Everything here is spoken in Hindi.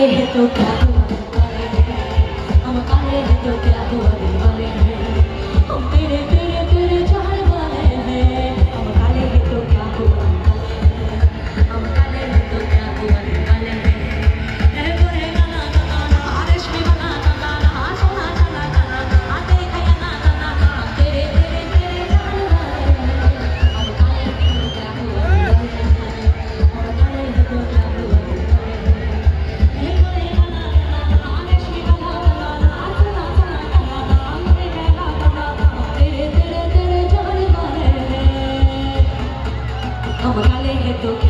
काले हैं तो क्या हुआ काले हैं हम काले हैं तो क्या हुआ दीवाने हैं हम तेरे तेरे तेरे चाहने वाले हैं हम काले हैं तो क्या हुआ हम काले हैं तो क्या हुआ दीवाने हैं ए बोले गाना गाना आदेश में गाना गाना सोना गाना गाना आते हैं गाना गाना तेरे तेरे तेरे चाहने वाले हैं हम काले हैं तो क्या हुआ हम काले हैं तो क्या हुआ हम काले हैं तो